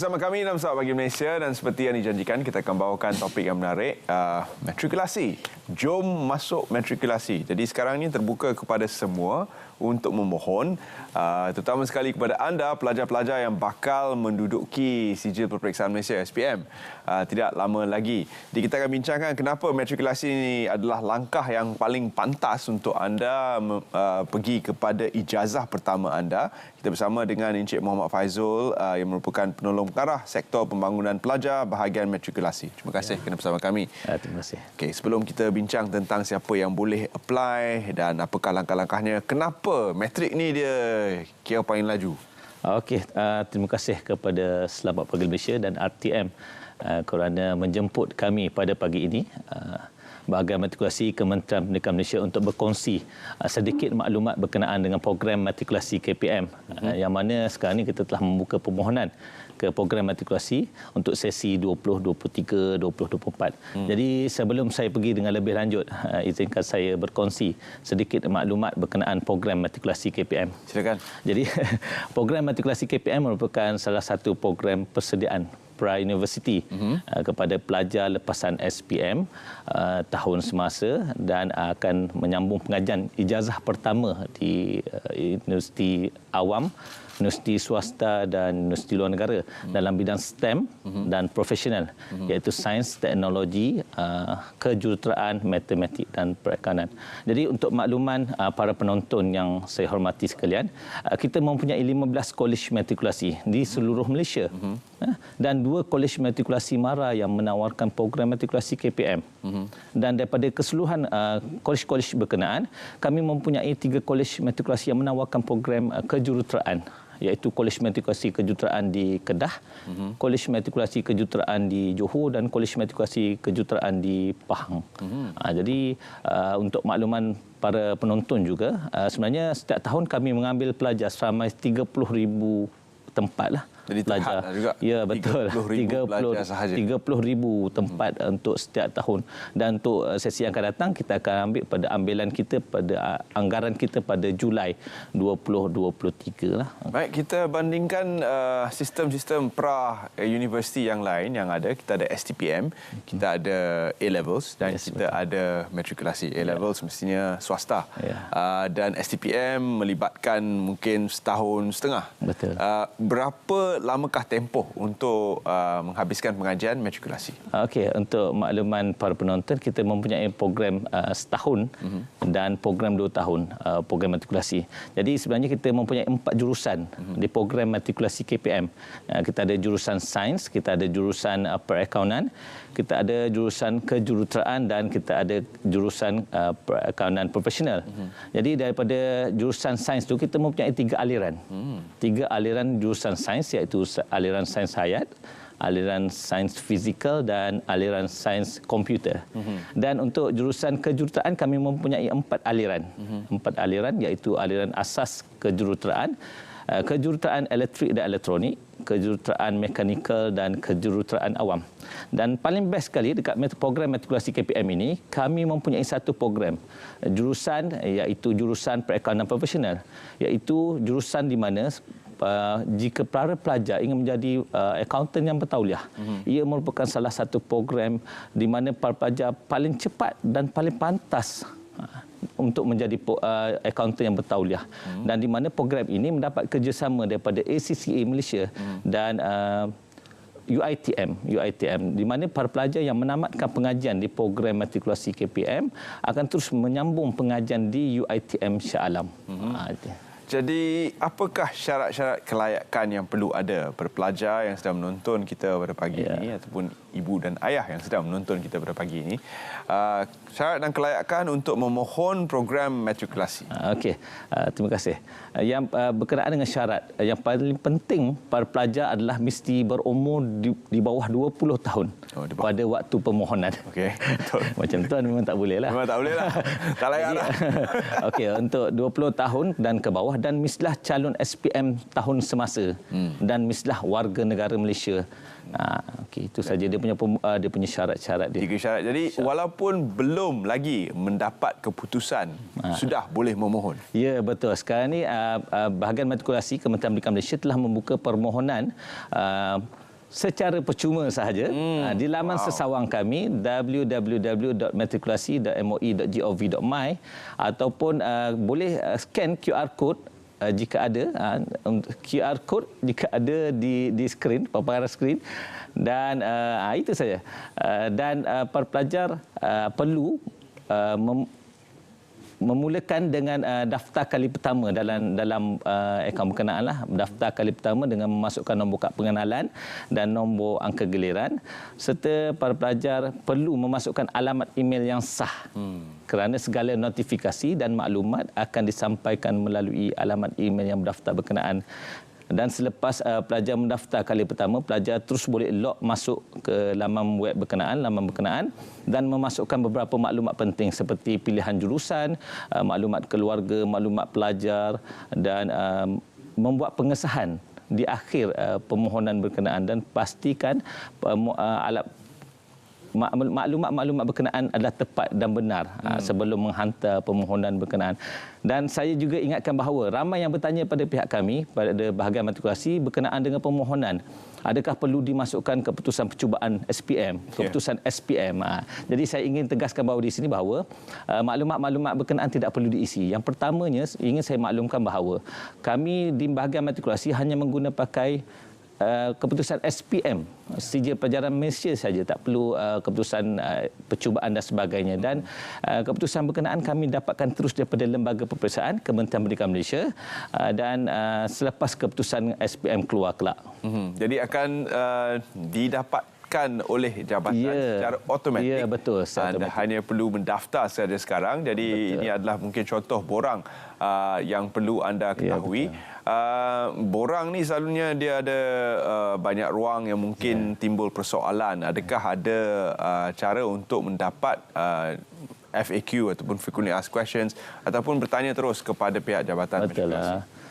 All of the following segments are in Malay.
Bersama kami dalam Saat Pagi Malaysia dan seperti yang dijanjikan kita akan bawakan topik yang menarik, matrikulasi. Jom masuk matrikulasi. Jadi sekarang ini terbuka kepada semua untuk memohon, terutama sekali kepada anda pelajar-pelajar yang bakal menduduki Sijil Peperiksaan Malaysia SPM tidak lama lagi. Jadi kita akan bincangkan kenapa matrikulasi ini adalah langkah yang paling pantas untuk anda pergi kepada ijazah pertama anda. Kita bersama dengan Encik Muhammad Faizul yang merupakan penolong pengarah sektor pembangunan pelajar bahagian matrikulasi. Terima kasih kerana bersama kami. Terima kasih. Okey, sebelum kita bincang tentang siapa yang boleh apply dan apakah langkah-langkahnya, kenapa matrik ni dia kira paling laju? Okey, terima kasih kepada Selamat Pagi Malaysia dan RTM kerana menjemput kami pada pagi ini. Bahagian Matrikulasi Kementerian Pendidikan Malaysia untuk berkongsi sedikit maklumat berkenaan dengan program matrikulasi KPM yang mana sekarang ini kita telah membuka permohonan ke program matrikulasi untuk sesi 2023 2024. Jadi sebelum saya pergi dengan lebih lanjut, izinkan saya berkongsi sedikit maklumat berkenaan program matrikulasi KPM. Silakan. Jadi program matrikulasi KPM merupakan salah satu program persediaan pra-universiti kepada pelajar lepasan SPM tahun semasa dan akan menyambung pengajian ijazah pertama di universiti awam, universiti swasta dan universiti luar negara dalam bidang STEM dan profesional, iaitu sains, teknologi, kejuruteraan, matematik dan perakaunan. Jadi untuk makluman para penonton yang saya hormati sekalian, kita mempunyai 15 kolej matrikulasi di seluruh Malaysia dan 2 kolej matrikulasi MARA yang menawarkan program matrikulasi KPM. Dan daripada keseluruhan kolej-kolej berkenaan, kami mempunyai 3 kolej matrikulasi yang menawarkan program kejuruteraan, iaitu Kolej Matrikulasi Kejuruteraan di Kedah, Kolej Matrikulasi Kejuruteraan di Johor dan Kolej Matrikulasi Kejuruteraan di Pahang. Jadi untuk makluman para penonton juga, sebenarnya setiap tahun kami mengambil pelajar seramai 30,000 tempat lah. Jadi pelajar juga. Ya, betul. 30,000 tempat untuk setiap tahun. Dan untuk sesi yang akan datang kita akan ambil pada ambilan kita pada anggaran kita pada Julai 2023 lah. Baik, kita bandingkan sistem-sistem pra-universiti yang lain yang ada. Kita ada STPM, kita ada A-levels dan kita ada matrikulasi. A-levels mestinya swasta. Dan STPM melibatkan mungkin setahun setengah. Betul. Berapa lamakah tempoh untuk menghabiskan pengajian matrikulasi? Okey, untuk makluman para penonton, kita mempunyai program setahun dan program 2 tahun program matrikulasi. Jadi sebenarnya kita mempunyai 4 jurusan di program matrikulasi KPM. Kita ada jurusan sains, kita ada jurusan perakaunan, kita ada jurusan kejuruteraan dan kita ada jurusan perakaunan profesional. Jadi daripada jurusan sains itu kita mempunyai 3 aliran. 3 aliran jurusan sains, iaitu aliran sains hayat, aliran sains fizikal dan aliran sains komputer. Dan untuk jurusan kejuruteraan kami mempunyai 4 aliran. 4 aliran, iaitu aliran asas kejuruteraan, kejuruteraan elektrik dan elektronik, kejuruteraan mekanikal dan kejuruteraan awam. Dan paling best sekali dekat program matrikulasi KPM ini, kami mempunyai satu program jurusan, iaitu jurusan perakaunan profesional, iaitu jurusan di mana jika para pelajar ingin menjadi akaunten yang bertauliah, ia merupakan salah satu program di mana para pelajar paling cepat dan paling pantas untuk menjadi akaunten yang bertauliah. Dan di mana program ini mendapat kerjasama daripada ACCA Malaysia dan UiTM, di mana para pelajar yang menamatkan pengajian di program matrikulasi KPM akan terus menyambung pengajian di UiTM Shah Alam. Jadi, apakah syarat-syarat kelayakan yang perlu ada pada pelajar yang sedang menonton kita pada pagi ini ataupun ibu dan ayah yang sedang menonton kita pada pagi ini? Syarat dan kelayakan untuk memohon program matrikulasi. Okey, terima kasih. Yang berkenaan dengan syarat, yang paling penting para pelajar adalah mesti berumur di bawah 20 tahun pada waktu permohonan. Okey, betul. Macam tu memang tak boleh lah. Memang tak boleh lah. Tak layak lah. Okey, untuk 20 tahun dan ke bawah dan mestilah calon SPM tahun semasa dan mestilah warga negara Malaysia. Okey, itu saja dia punya syarat-syarat dia. 3 syarat. Jadi walaupun belum lagi mendapat keputusan, sudah boleh memohon. Ya, betul. Sekarang ni bahagian matrikulasi Kementerian Pendidikan Malaysia telah membuka permohonan secara percuma sahaja di laman sesawang kami www.matrikulasi.moi.gov.my ataupun boleh scan QR code jika ada QR code jika ada di skrin, paparan skrin, dan itu saja. Dan para pelajar perlu memulakan dengan daftar kali pertama dalam akaun berkenaan lah. Daftar kali pertama dengan memasukkan nombor kad pengenalan dan nombor angka giliran, serta para pelajar perlu memasukkan alamat email yang sah. Kerana segala notifikasi dan maklumat akan disampaikan melalui alamat email yang berdaftar berkenaan. Dan selepas pelajar mendaftar kali pertama, pelajar terus boleh log masuk ke laman web berkenaan, dan memasukkan beberapa maklumat penting seperti pilihan jurusan, maklumat keluarga, maklumat pelajar, dan membuat pengesahan di akhir permohonan berkenaan, dan pastikan maklumat-maklumat berkenaan adalah tepat dan benar sebelum menghantar permohonan berkenaan. Dan saya juga ingatkan bahawa ramai yang bertanya pada pihak kami, pada bahagian matrikulasi berkenaan dengan permohonan. Adakah perlu dimasukkan keputusan percubaan SPM, keputusan SPM. Jadi saya ingin tegaskan bahawa di sini bahawa maklumat-maklumat berkenaan tidak perlu diisi. Yang pertamanya ingin saya maklumkan bahawa kami di bahagian matrikulasi hanya menggunakan pakai keputusan SPM, Sijil Pelajaran Malaysia saja, tak perlu keputusan percubaan dan sebagainya. Dan keputusan berkenaan kami dapatkan terus daripada Lembaga Peperiksaan Kementerian Pendidikan Malaysia, dan selepas keputusan SPM keluar kelak. Jadi akan didapatkan oleh jabatan secara automatik. Ya, betul. Anda hanya perlu mendaftar saja sekarang. Jadi ini adalah mungkin contoh borang yang perlu anda ketahui. Borang ni selalunya dia ada banyak ruang yang mungkin timbul persoalan. Adakah ada cara untuk mendapat FAQ ataupun frequently asked questions ataupun bertanya terus kepada pihak Jabatan Matrikulasi?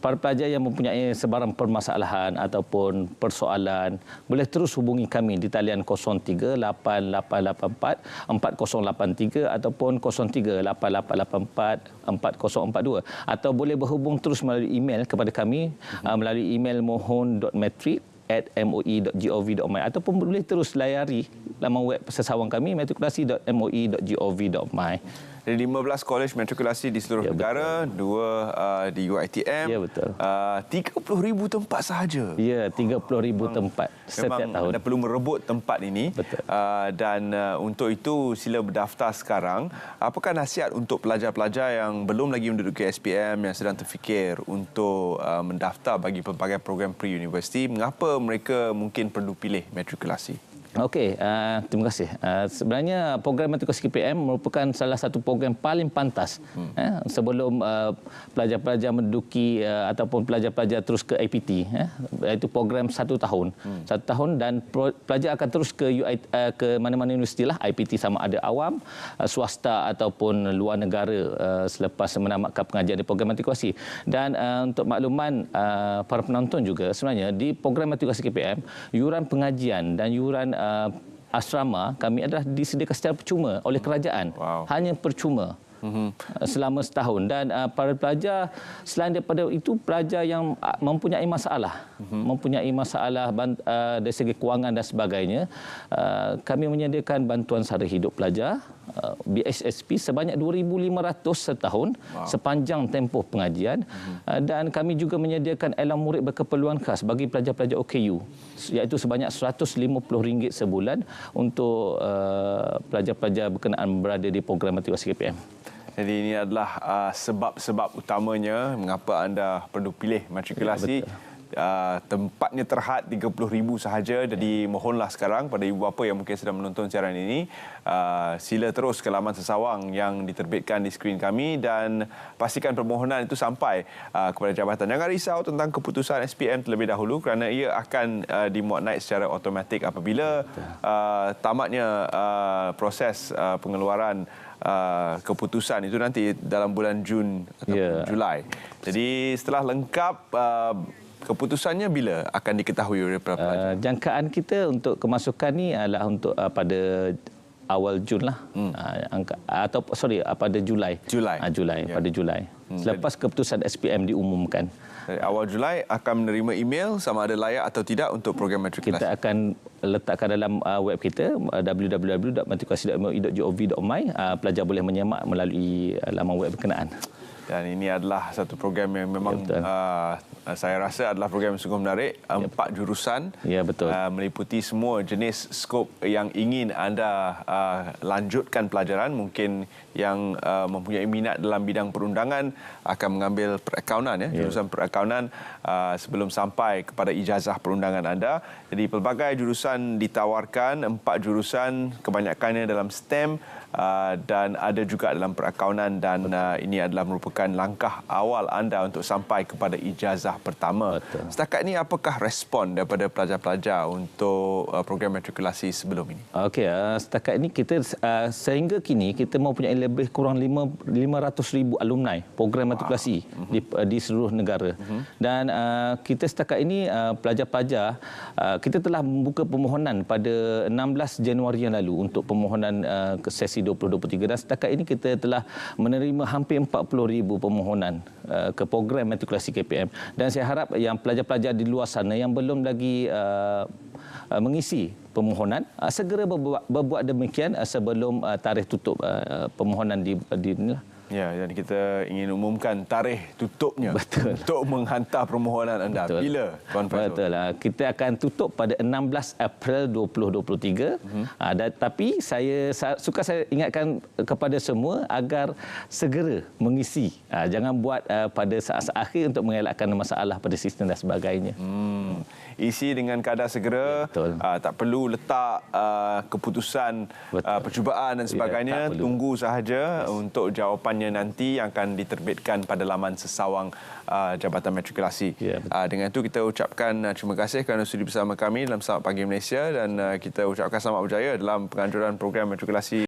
Para pelajar yang mempunyai sebarang permasalahan ataupun persoalan boleh terus hubungi kami di talian 0388844083 ataupun 0388844042, atau boleh berhubung terus melalui email kepada kami melalui email mohon.matric@moi.gov.my, ataupun boleh terus layari laman web sesawang kami matrikulasi.moi.gov.my. Ada 15 college matrikulasi di seluruh negara, 2 di UiTM. Ya, betul. 30,000 tempat sahaja. Ya, 30,000 tempat setiap tahun. Anda perlu merebut tempat ini. Betul. Dan untuk itu sila berdaftar sekarang. Apakah nasihat untuk pelajar-pelajar yang belum lagi menduduki SPM, yang sedang terfikir untuk mendaftar bagi pelbagai program pre-universiti? Mengapa mereka mungkin perlu pilih matrikulasi? Okey, terima kasih. Sebenarnya program matrikulasi KPM merupakan salah satu program paling pantas sebelum pelajar-pelajar menduduki ataupun pelajar-pelajar terus ke IPT, iaitu program 1 tahun. 1 tahun, dan pelajar akan terus ke mana-mana universiti lah, IPT sama ada awam, swasta ataupun luar negara selepas menamatkan pengajian di program matrikulasi. Dan untuk makluman para penonton juga, sebenarnya di program matrikulasi KPM, yuran pengajian dan yuran asrama kami adalah disediakan secara percuma oleh kerajaan. Hanya percuma selama setahun. Dan para pelajar, selain daripada itu, pelajar yang mempunyai masalah dari segi kewangan dan sebagainya, kami menyediakan bantuan sara hidup pelajar BSSP sebanyak 2,500 setahun sepanjang tempoh pengajian. Dan kami juga menyediakan elang murid berkeperluan khas bagi pelajar-pelajar OKU, iaitu sebanyak RM150 sebulan untuk pelajar-pelajar berkenaan berada di program matrikulasi KPM. Jadi ini adalah sebab-sebab utamanya mengapa anda perlu pilih matrikulasi. Tempatnya terhad 30,000 sahaja. Jadi mohonlah sekarang pada ibu bapa yang mungkin sedang menonton siaran ini, sila terus ke laman sesawang yang diterbitkan di skrin kami dan pastikan permohonan itu sampai kepada jabatan. Jangan risau tentang keputusan SPM terlebih dahulu, kerana ia akan dimuat naik secara automatik apabila tamatnya proses pengeluaran keputusan itu nanti dalam bulan Jun atau Julai. Jadi setelah lengkap, keputusannya bila akan diketahui oleh para pelajar? Jangkaan kita untuk kemasukan ni adalah untuk pada awal Jun lah. Pada Julai. Pada Julai. selepas keputusan SPM diumumkan. Dari awal Julai akan menerima email sama ada layak atau tidak untuk program matrikulasi. Kita akan letakkan dalam web kita www.matrikulasi.moi.gov.my. Pelajar boleh menyemak melalui laman web berkenaan. Dan ini adalah satu program yang memang saya rasa adalah program yang sungguh menarik. 4 jurusan. Ya, betul. Meliputi semua jenis skop yang ingin anda lanjutkan pelajaran. Mungkin yang mempunyai minat dalam bidang perundangan akan mengambil perakaunan, jurusan perakaunan sebelum sampai kepada ijazah perundangan anda. Jadi pelbagai jurusan ditawarkan, 4 jurusan, kebanyakannya dalam STEM. Dan ada juga dalam perakaunan dan ini adalah merupakan langkah awal anda untuk sampai kepada ijazah pertama. Betul. Setakat ini apakah respon daripada pelajar-pelajar untuk program matrikulasi sebelum ini? Okey, setakat ini kita sehingga kini kita mempunyai lebih kurang 500,000 alumni program matrikulasi di seluruh negara. Dan kita setakat ini pelajar-pelajar kita telah membuka permohonan pada 16 Januari yang lalu untuk permohonan ke sesi 2023 dan setakat ini kita telah menerima hampir 40,000 permohonan ke program matrikulasi KPM dan saya harap yang pelajar-pelajar di luar sana yang belum lagi mengisi permohonan segera berbuat demikian sebelum tarikh tutup permohonan di inilah. Ya, dan kita ingin umumkan tarikh tutupnya. Betul. Untuk menghantar permohonan anda. Betul. Bila, Tuan Faizul? Betul. Kita akan tutup pada 16 April 2023. Tapi saya ingatkan kepada semua agar segera mengisi. Jangan buat pada saat akhir untuk mengelakkan masalah pada sistem dan sebagainya. Isi dengan kadar segera. Betul. Tak perlu letak keputusan percubaan dan sebagainya. Tunggu sahaja untuk jawapan nanti yang akan diterbitkan pada laman sesawang Jabatan Matrikulasi. Ya, dengan itu kita ucapkan terima kasih kerana sudi bersama kami dalam Selamat Pagi Malaysia dan kita ucapkan selamat berjaya dalam penganjuran program matrikulasi